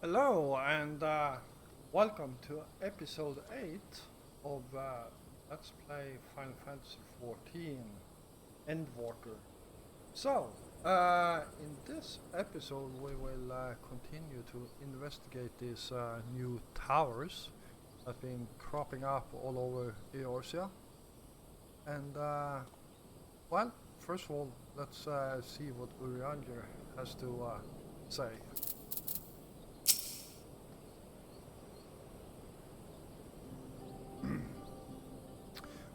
Hello and welcome to episode 8 of Let's Play Final Fantasy XIV Endwalker. So, in this episode we will continue to investigate these new towers that have been cropping up all over Eorzea. And, well, first of all, let's see what Urianger has to say.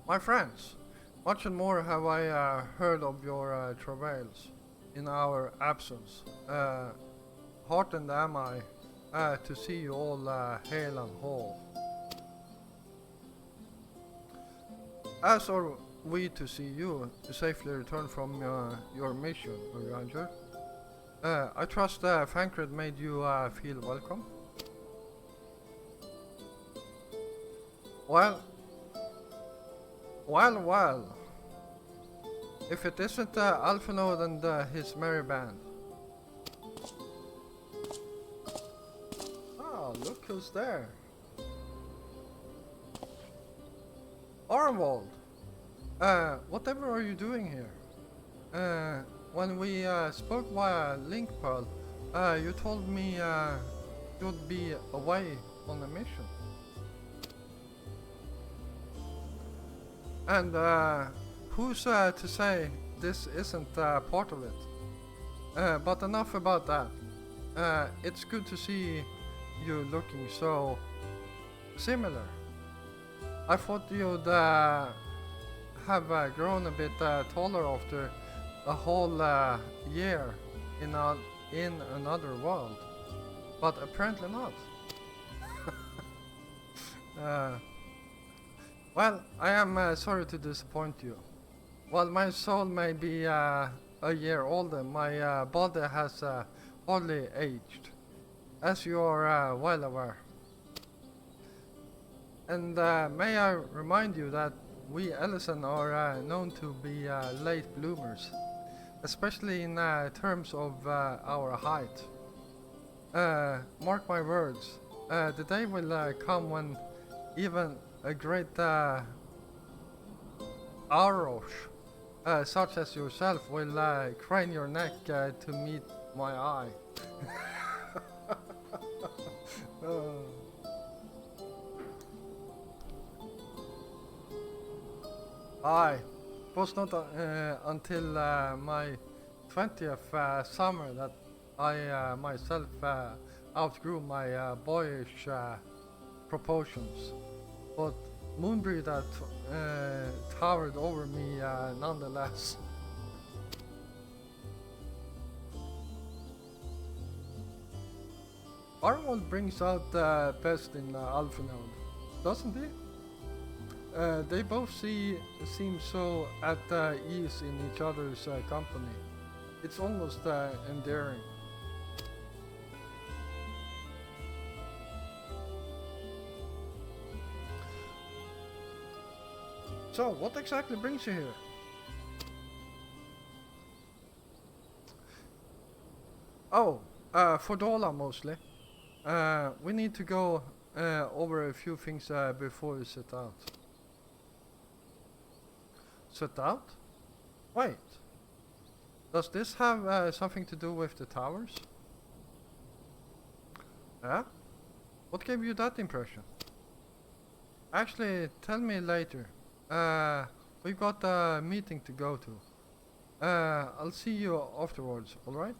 My friends, much and more have I heard of your travails in our absence. Heartened am I to see you all hale and whole. As are we to see you safely return from your mission, Urianger. I trust Fankred made you feel welcome. Well, well. If it isn't Alphanode and his merry band. Oh, look who's there. Arvold! Whatever are you doing here? When we spoke via Link Pearl, you told me you'd be away on a mission. And who's to say this isn't part of it? But enough about that. It's good to see you looking so similar. I thought you'd have grown a bit taller after a whole year in another world, but apparently not. Well, I am sorry to disappoint you. While my soul may be a year older, my body has hardly aged, as you are well aware. And may I remind you that we Ellison are known to be late bloomers, especially in terms of our height. Mark my words, the day will come when even a great Arosh, such as yourself, will crane your neck to meet my eye. Aye, it was not until my 20th summer that I myself outgrew my boyish proportions. But Moonbreed towered over me nonetheless. Arnold brings out the best in Alphanode, doesn't he? They both seem so at ease in each other's company. It's almost endearing. So, what exactly brings you here? Oh, for Dola mostly. We need to go over a few things before we set out. Set out? Wait. Does this have something to do with the towers? Yeah? What gave you that impression? Actually, tell me later. We've got a meeting to go to. I'll see you afterwards, alright?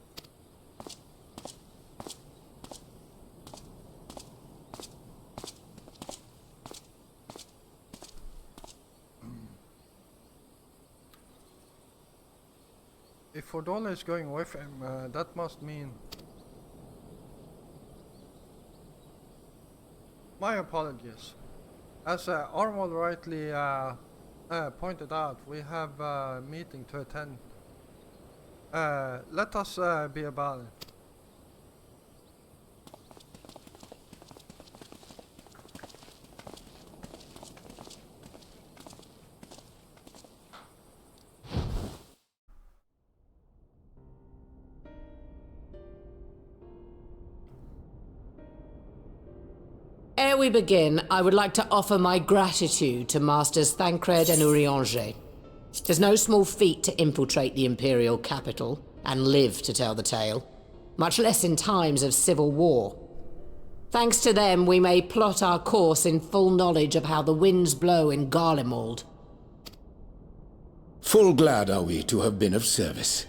If Fordola is going with him, that must mean... My apologies. As Arnold rightly pointed out, we have a meeting to attend. Let us be about it. Ere we begin, I would like to offer my gratitude to Masters Thancred and Urianger. 'Tis no small feat to infiltrate the Imperial capital and live to tell the tale, much less in times of civil war. Thanks to them, we may plot our course in full knowledge of how the winds blow in Garlemald. Full glad are we to have been of service.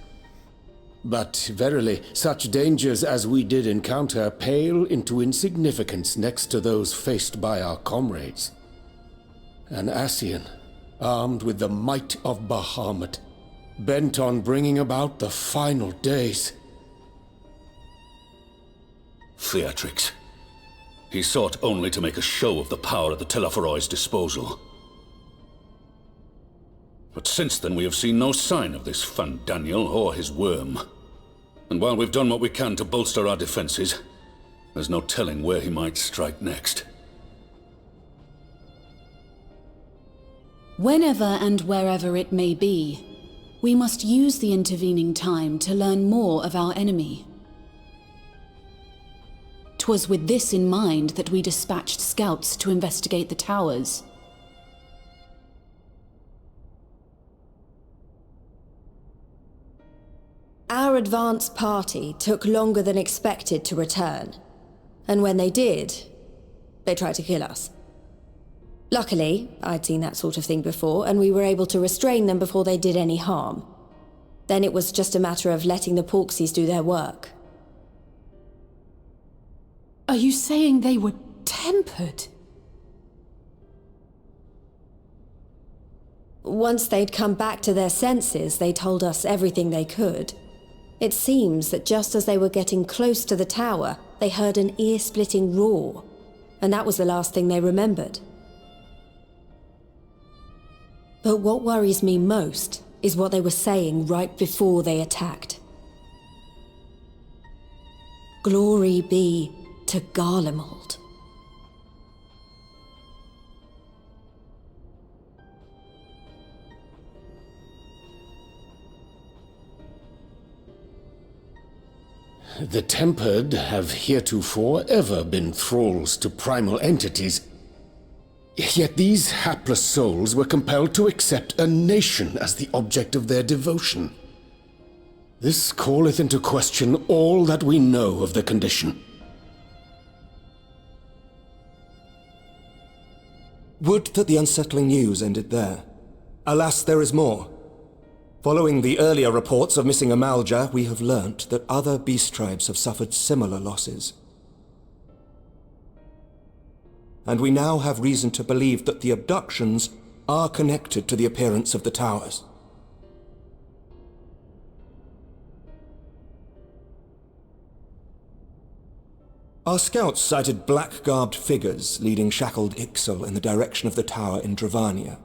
But verily, such dangers as we did encounter pale into insignificance next to those faced by our comrades. An Ascian, armed with the might of Bahamut, bent on bringing about the final days. Theatrics. He sought only to make a show of the power at the Telophoroid's disposal. But since then we have seen no sign of this Fandaniel or his worm. And while we've done what we can to bolster our defenses, there's no telling where he might strike next. Whenever and wherever it may be, we must use the intervening time to learn more of our enemy. 'Twas with this in mind that we dispatched scouts to investigate the towers. Our advance party took longer than expected to return, and when they did, they tried to kill us. Luckily, I'd seen that sort of thing before, and we were able to restrain them before they did any harm. Then it was just a matter of letting the Porksies do their work. Are you saying they were tempered? Once they'd come back to their senses, they told us everything they could. It seems that just as they were getting close to the tower, they heard an ear-splitting roar, and that was the last thing they remembered. But what worries me most is what they were saying right before they attacked. Glory be to Garlemald. The Tempered have heretofore ever been thralls to primal entities. Yet these hapless souls were compelled to accept a nation as the object of their devotion. This calleth into question all that we know of the condition. Would that the unsettling news ended there. Alas, there is more. Following the earlier reports of missing Amalja, we have learnt that other beast tribes have suffered similar losses. And we now have reason to believe that the abductions are connected to the appearance of the towers. Our scouts sighted black-garbed figures leading shackled Ixal in the direction of the tower in Dravania.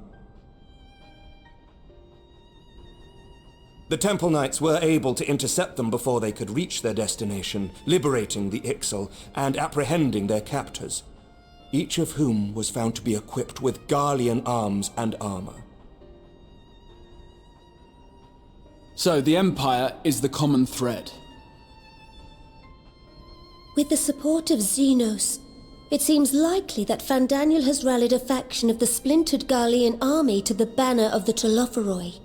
The Temple Knights were able to intercept them before they could reach their destination, liberating the Ixal and apprehending their captors, each of whom was found to be equipped with Garlean arms and armor. So the Empire is the common thread. With the support of Xenos, it seems likely that Fandaniel has rallied a faction of the splintered Garlean army to the banner of the Telophoroi.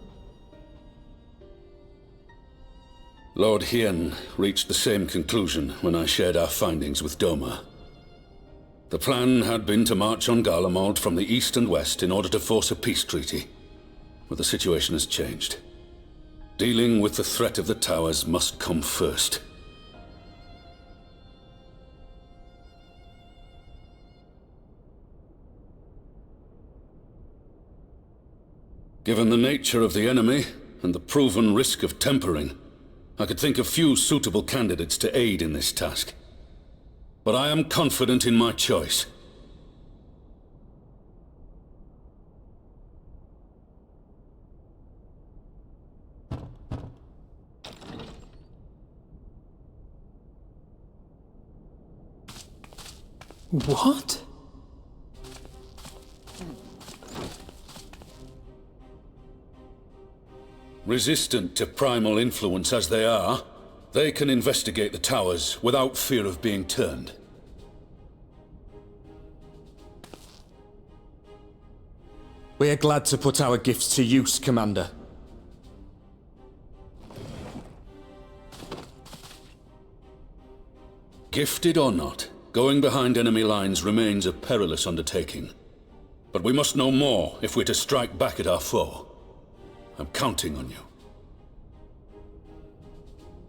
Lord Hien reached the same conclusion when I shared our findings with Doma. The plan had been to march on Garlemald from the east and west in order to force a peace treaty, but the situation has changed. Dealing with the threat of the towers must come first. Given the nature of the enemy and the proven risk of tempering, I could think of few suitable candidates to aid in this task. But I am confident in my choice. What? Resistant to primal influence as they are, they can investigate the towers without fear of being turned. We are glad to put our gifts to use, Commander. Gifted or not, going behind enemy lines remains a perilous undertaking. But we must know more if we're to strike back at our foe. I'm counting on you.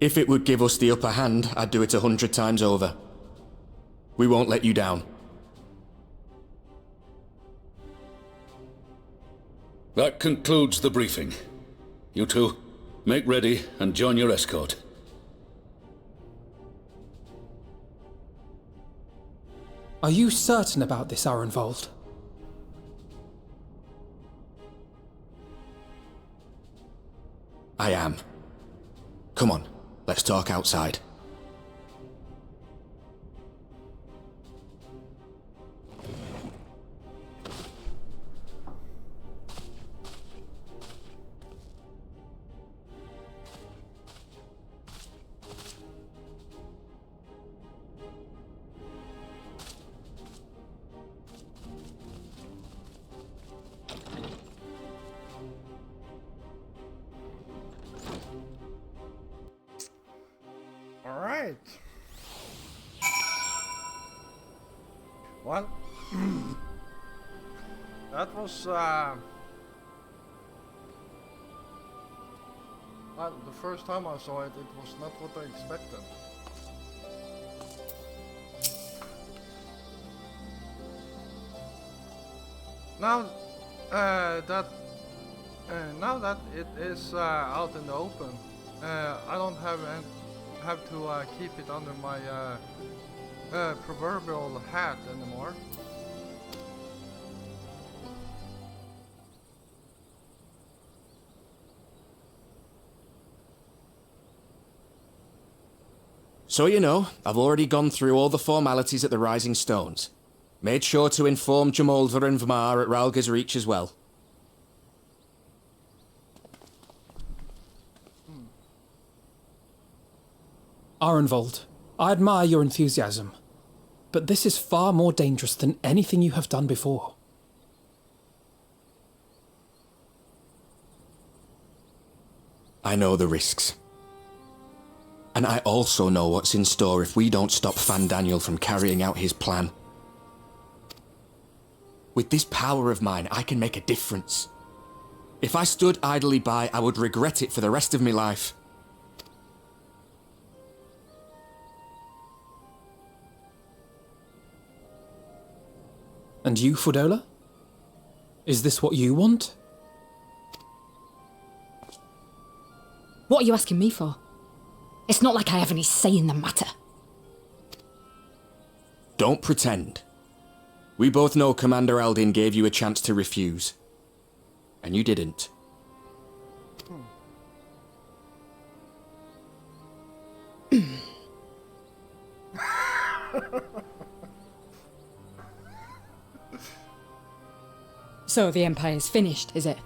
If it would give us the upper hand, I'd do it 100 times over. We won't let you down. That concludes the briefing. You two, make ready and join your escort. Are you certain about this, Arenvold? I am. Come on, let's talk outside. Alright. Well, that was well, the first time I saw it, it was not what I expected. Now now that it is out in the open, I don't have to keep it under my proverbial hat anymore. So you know, I've already gone through all the formalities at the Rising Stones. Made sure to inform Jamolva and Vmar at Ralga's Reach as well. Arenvold, I admire your enthusiasm, but this is far more dangerous than anything you have done before. I know the risks. And I also know what's in store if we don't stop Fandaniel from carrying out his plan. With this power of mine, I can make a difference. If I stood idly by, I would regret it for the rest of my life. And you, Fudola? Is this what you want? What are you asking me for? It's not like I have any say in the matter. Don't pretend. We both know Commander Aldin gave you a chance to refuse. And you didn't. So the Empire's finished, is it?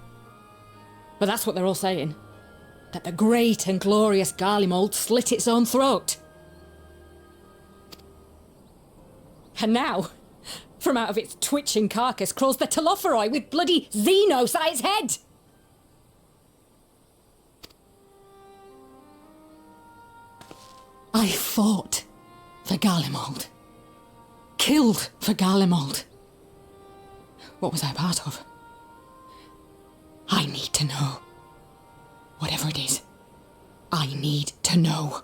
But that's what they're all saying. That the great and glorious Garlemald slit its own throat. And now, from out of its twitching carcass crawls the Telophoroi with bloody Xenos at its head! I fought for Garlemald. Killed for Garlemald. What was I part of? I need to know. Whatever it is, I need to know.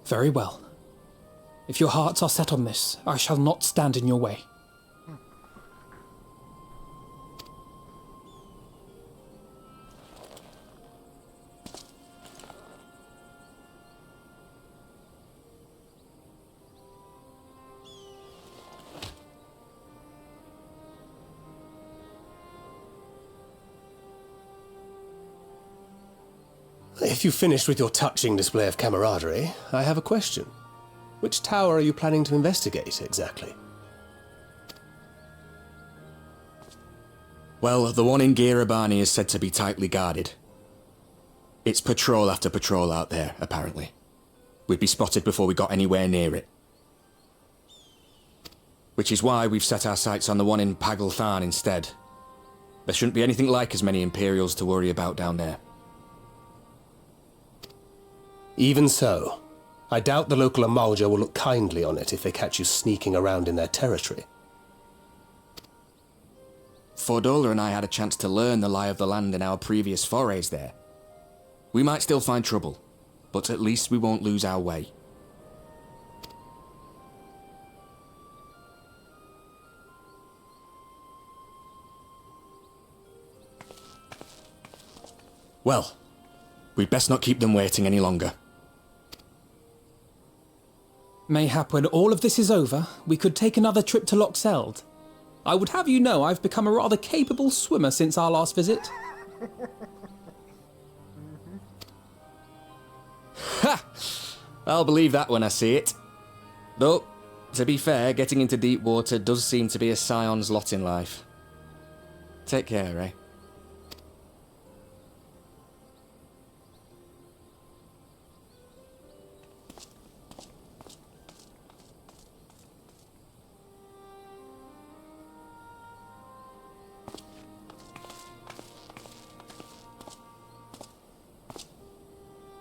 Very well. If your hearts are set on this, I shall not stand in your way. If you've finished with your touching display of camaraderie, I have a question. Which tower are you planning to investigate, exactly? Well, the one in Girabani is said to be tightly guarded. It's patrol after patrol out there, apparently. we'd be spotted before we got anywhere near it. Which is why we've set our sights on the one in Pagalthan instead. There shouldn't be anything like as many Imperials to worry about down there. Even so, I doubt the local Amalja will look kindly on it if they catch you sneaking around in their territory. Fordola and I had a chance to learn the lie of the land in our previous forays there. We might still find trouble, but at least we won't lose our way. Well, we'd best not keep them waiting any longer. Mayhap when all of this is over, we could take another trip to Loxeld. I would have you know I've become a rather capable swimmer since our last visit. Ha! I'll believe that when I see it. Though, to be fair, getting into deep water does seem to be a scion's lot in life. Take care, eh?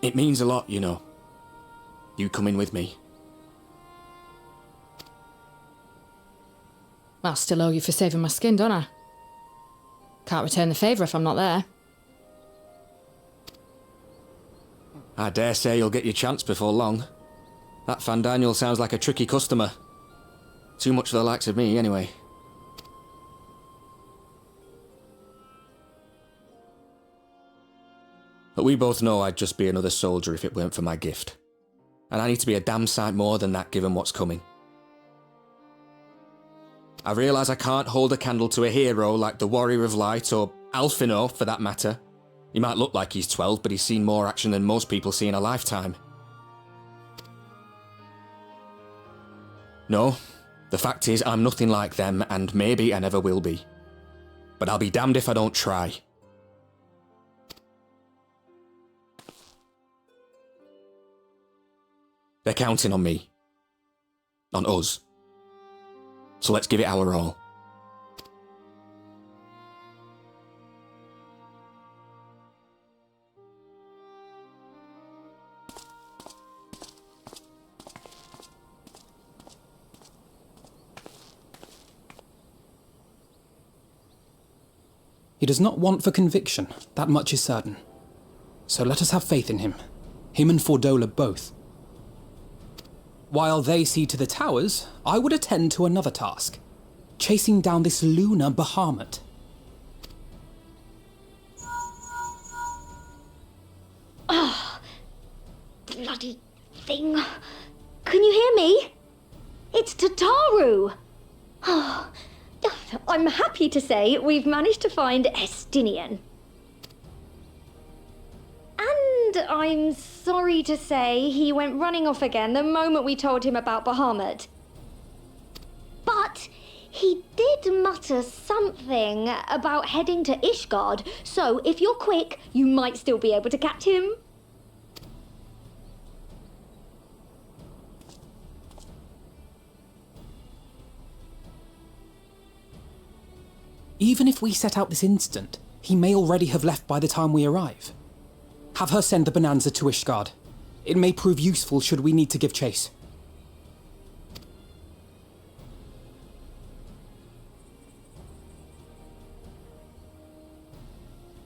It means a lot, you know. You coming with me. I still owe you for saving my skin, don't I? Can't return the favour if I'm not there. I dare say you'll get your chance before long. That Fandaniel sounds like a tricky customer. Too much for the likes of me, anyway. But we both know I'd just be another soldier if it weren't for my gift. And I need to be a damn sight more than that given what's coming. I realise I can't hold a candle to a hero like the Warrior of Light or Alphino for that matter. He might look like he's 12, but he's seen more action than most people see in a lifetime. No, the fact is I'm nothing like them, and maybe I never will be. But I'll be damned if I don't try. They're counting on me. On us. So let's give it our all. He does not want for conviction, that much is certain. So let us have faith in him. Him and Fordola both. While they see to the towers, I would attend to another task. Chasing down this lunar Bahamut. Oh, bloody thing. Can you hear me? It's Tataru. Oh, I'm happy to say we've managed to find Estinian. And I'm sorry to say he went running off again the moment we told him about Bahamut. But he did mutter something about heading to Ishgard, so if you're quick, you might still be able to catch him. Even if we set out this instant, he may already have left by the time we arrive. Have her send the Bonanza to Ishgard. It may prove useful should we need to give chase.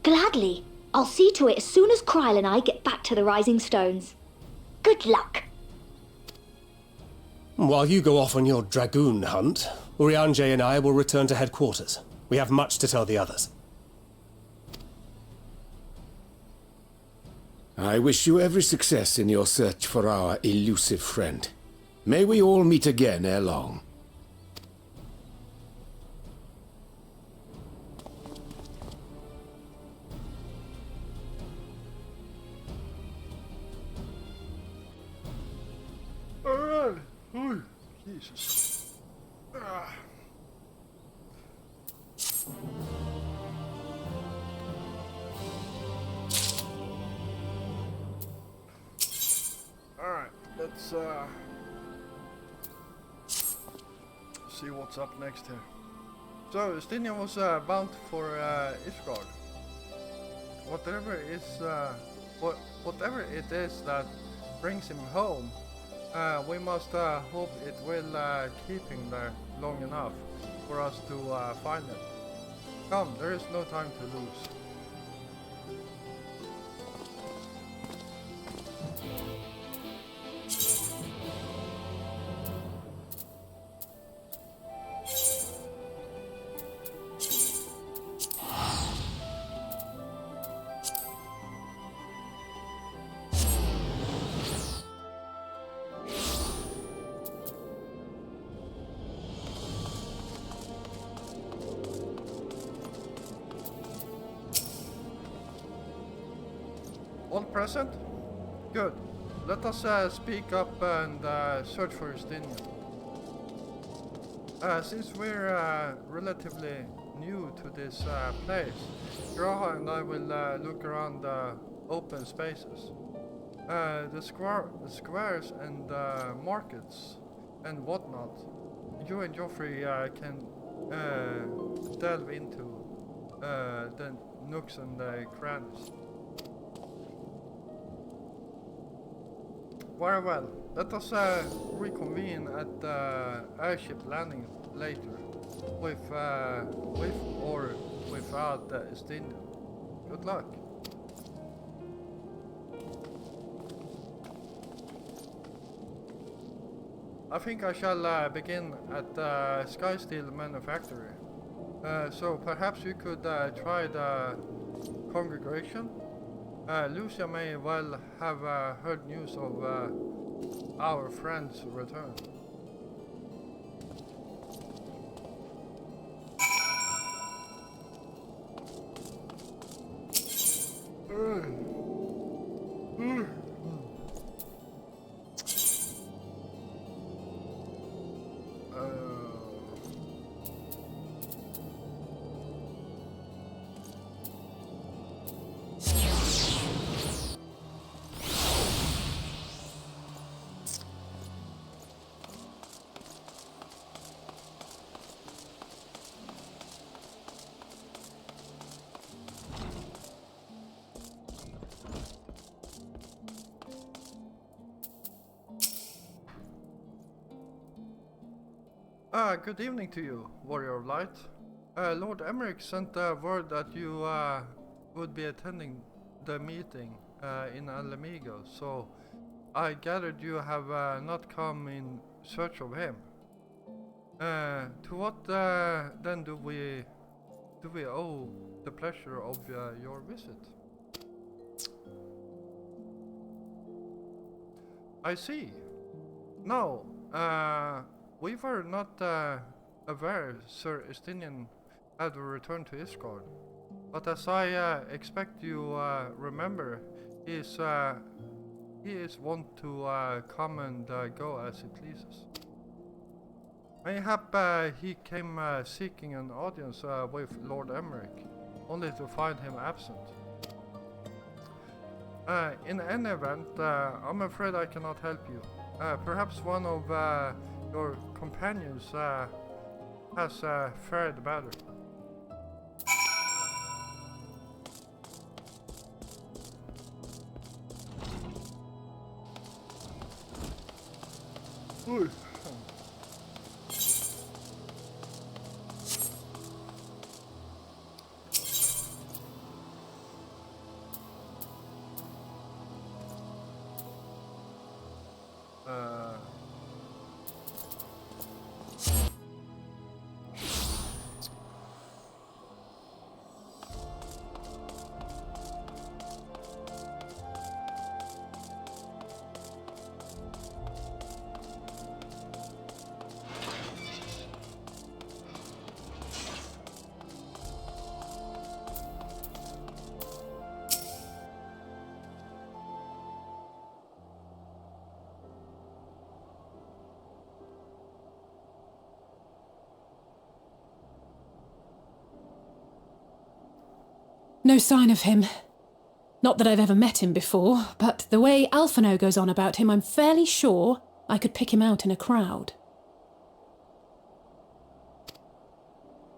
Gladly. I'll see to it as soon as Kryl and I get back to the Rising Stones. Good luck. While you go off on your dragoon hunt, Urianger and I will return to headquarters. We have much to tell the others. I wish you every success in your search for our elusive friend. May we all meet again ere long. Alright. Oh, Jesus. Ah. Alright. let's see what's up next here. So Justinian was bound for Ishgard. Whatever it is that brings him home, we must hope it will keep him there long enough for us to find him. Come, there is no time to lose. All present? Good. Let us speak up and search for Justinian. Since we're relatively new to this place, Graha and I will look around the open spaces. The squares and markets and whatnot. You and Joffrey can delve into the nooks and the crannies. Very well. Let us reconvene at the airship landing later, with or without Justinian. Good luck. I think I shall begin at the Skysteel manufactory. So perhaps you could try the congregation. Lucia may well have heard news of our friend's return. Good evening to you, Warrior of Light. Lord Emmerich sent word that you would be attending the meeting in Alamigo, so I gathered you have not come in search of him. To what then do we owe the pleasure of your visit? I see. No, we were not aware Sir Justinian had returned to Ishgard, but as I expect you remember, he is wont to come and go as he pleases. Mayhap he came seeking an audience with Lord Emmerich, only to find him absent. In any event, I'm afraid I cannot help you. Perhaps one of your companions has fared better. Ooh. No sign of him. Not that I've ever met him before, but the way Alphino goes on about him, I'm fairly sure I could pick him out in a crowd.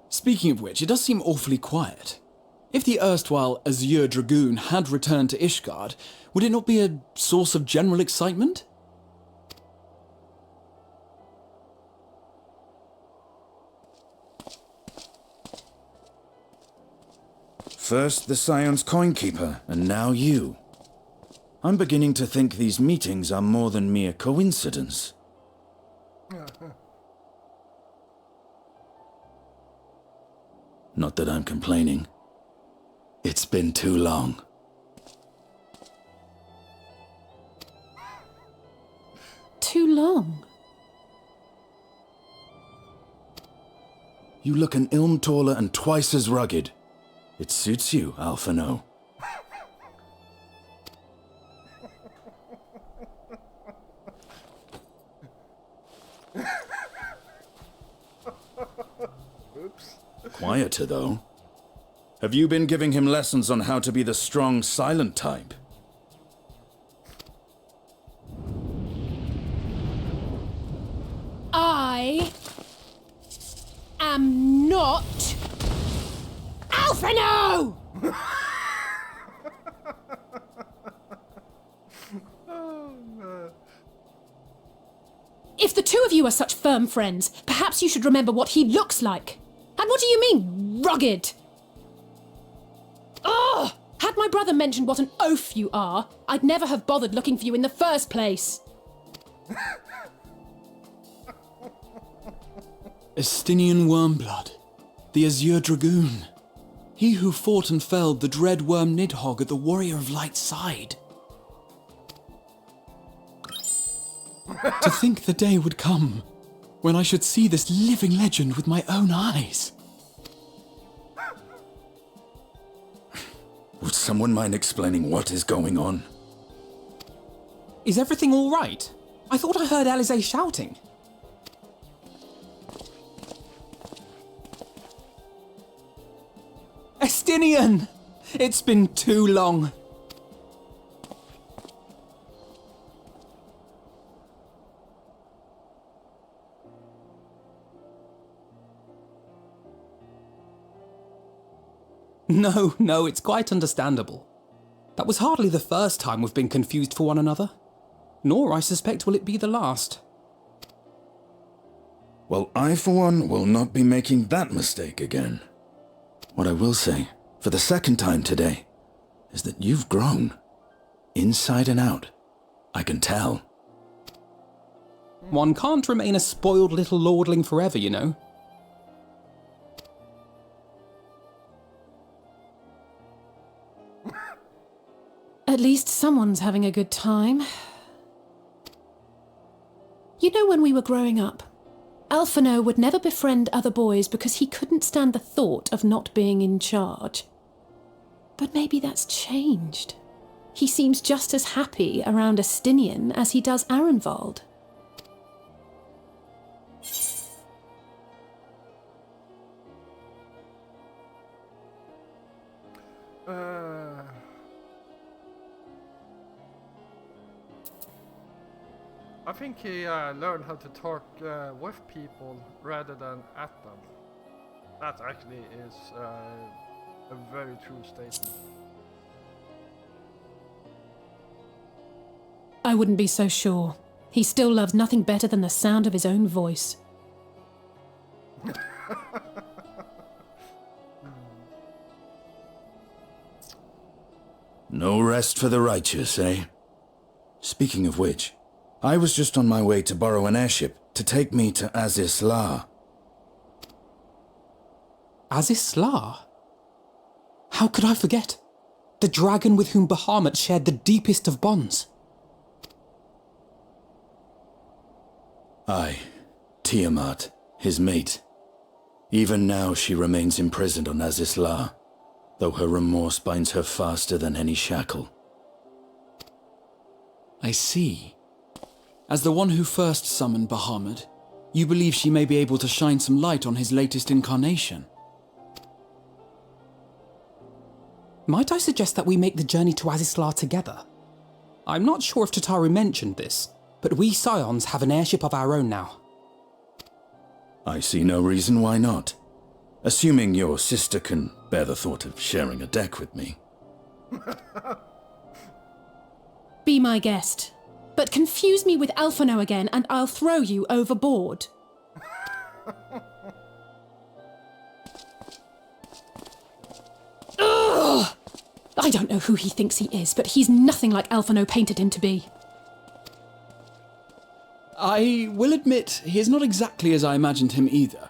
Speaking of which, it does seem awfully quiet. If the erstwhile Azure Dragoon had returned to Ishgard, would it not be a source of general excitement? First the Scion's Coinkeeper, and now you. I'm beginning to think these meetings are more than mere coincidence. Not that I'm complaining. It's been too long. Too long? You look an ilm taller and twice as rugged. It suits you, Alphino. Oops. Quieter, though. Have you been giving him lessons on how to be the strong, silent type? I am not Alphino! If the two of you are such firm friends, perhaps you should remember what he looks like. And what do you mean, rugged? Ugh! Had my brother mentioned what an oaf you are, I'd never have bothered looking for you in the first place. Estinian Wormblood, the Azure Dragoon. He who fought and felled the dread worm Nidhogg at the Warrior of Light's side. To think the day would come when I should see this living legend with my own eyes. Would someone mind explaining what is going on? Is everything all right? I thought I heard Alize shouting. Estinian! It's been too long. No, it's quite understandable. That was hardly the first time we've been confused for one another. Nor, I suspect, will it be the last. Well, I, for one, will not be making that mistake again. What I will say, for the second time today, is that you've grown. Inside and out. I can tell. One can't remain a spoiled little lordling forever, you know. At least someone's having a good time. You know, when we were growing up, Alphino would never befriend other boys because he couldn't stand the thought of not being in charge. But maybe that's changed. He seems just as happy around Estinian as he does Arenvald. I think he learned how to talk with people rather than at them. That actually is a very true statement. I wouldn't be so sure. He still loves nothing better than the sound of his own voice. No rest for the righteous, eh? Speaking of which, I was just on my way to borrow an airship to take me to Azis La. Azis La? How could I forget? The dragon with whom Bahamut shared the deepest of bonds. Aye, Tiamat, his mate. Even now she remains imprisoned on Azis La, though her remorse binds her faster than any shackle. I see. As the one who first summoned Bahamut, you believe she may be able to shine some light on his latest incarnation. Might I suggest that we make the journey to Azislar together? I'm not sure if Tataru mentioned this, but we Scions have an airship of our own now. I see no reason why not. Assuming your sister can bear the thought of sharing a deck with me. Be my guest. But confuse me with Alphino again and I'll throw you overboard. Ugh! I don't know who he thinks he is, but he's nothing like Alphino painted him to be. I will admit, he is not exactly as I imagined him either.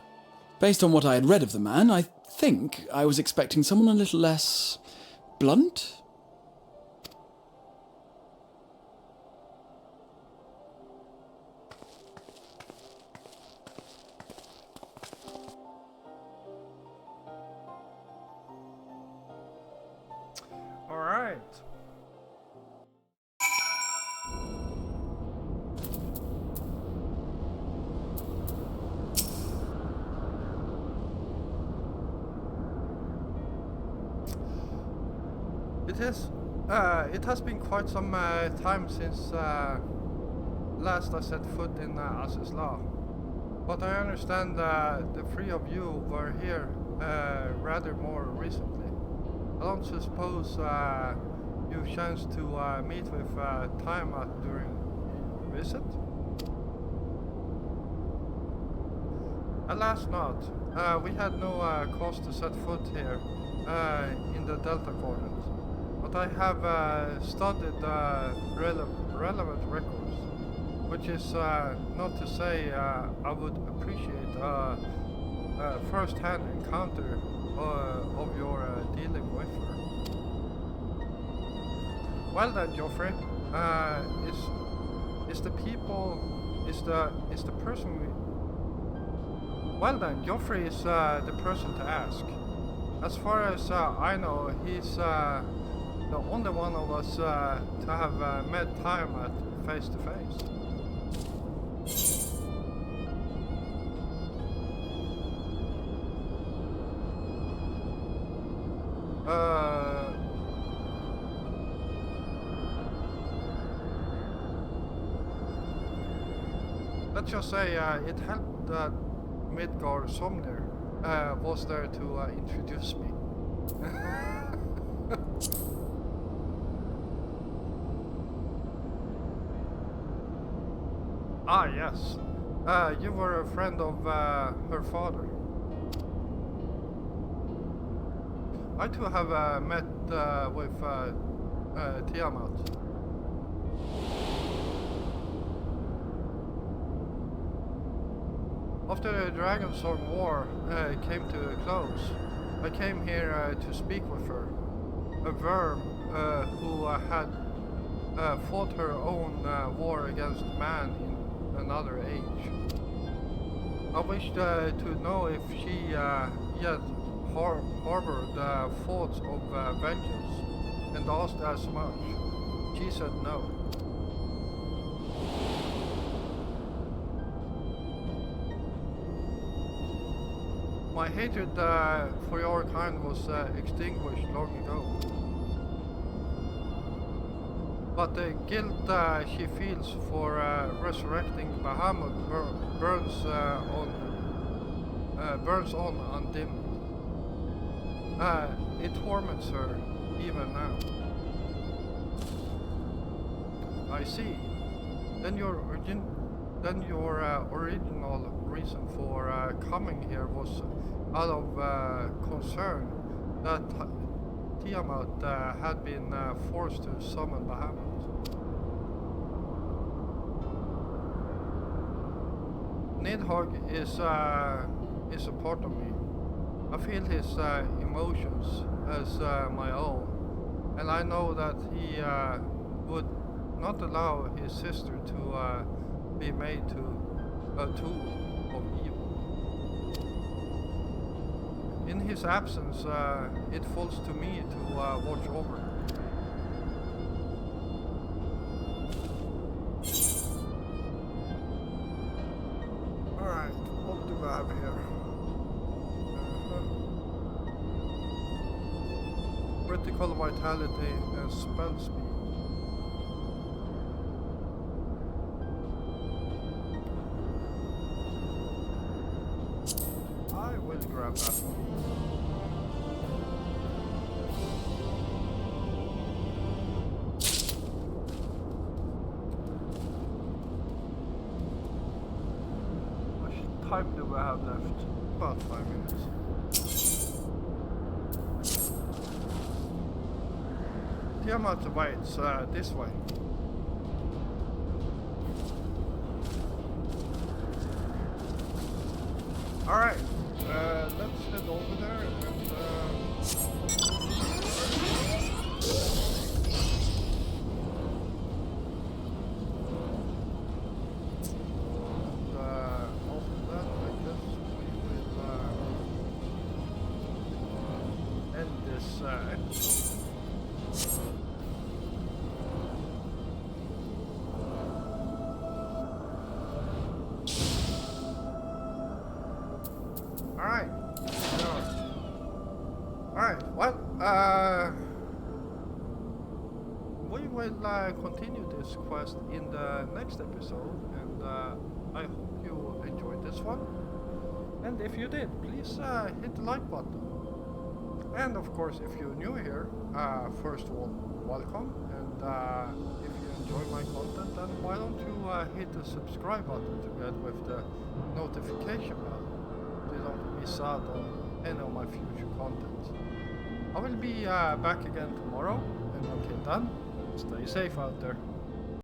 Based on what I had read of the man, I think I was expecting someone a little less blunt? All right. It has been quite some time since last I set foot in Azislar. But I understand the three of you were here rather more recently. I don't suppose you chanced to meet with Tiamat during your visit? Alas not. We had no cause to set foot here in the Delta Quadrant. But I have studied relevant records, which is not to say I would appreciate a first-hand encounter of your dealing with her. Well then, Geoffrey, is the person we... Well then, Geoffrey is the person to ask. As far as I know, he's the only one of us to have met Tiamat face to face. Let's just say it helped that Midgar Somnir was there to introduce me. Ah, yes. You were a friend of her father. I too have met with Tiamat. After the Dragonsong War came to a close, I came here to speak with her. A worm who had fought her own war against man in another age. I wished to know if she yet harbored thoughts of vengeance, and asked as much. She said no. My hatred for your kind was extinguished long ago. But the guilt she feels for resurrecting Bahamut burns on undimmed. It torments her even now. I see. Then your original reason for coming here was out of concern that Tiamat had been forced to summon Bahamut. Nidhogg is a part of me. I feel his emotions as my own, and I know that he would not allow his sister to be made to a tool of evil. In his absence, it falls to me to watch over her. Alright, what do I have here? critical vitality, and spell speed. I will grab that one. How much time do we have left? About 5 minutes. Tiamat waits this way. Alright, let's head over there and after that I guess we will end this episode. Alright. Alright, well, we will continue this quest in the next episode, and I hope you enjoyed this one. And if you did, please hit the like button. And of course, if you're new here, first of all, welcome. And if you enjoy my content, then why don't you hit the subscribe button together with the notification bell, so you don't miss out on any of my future content. I will be back again tomorrow, and until then, stay safe out there.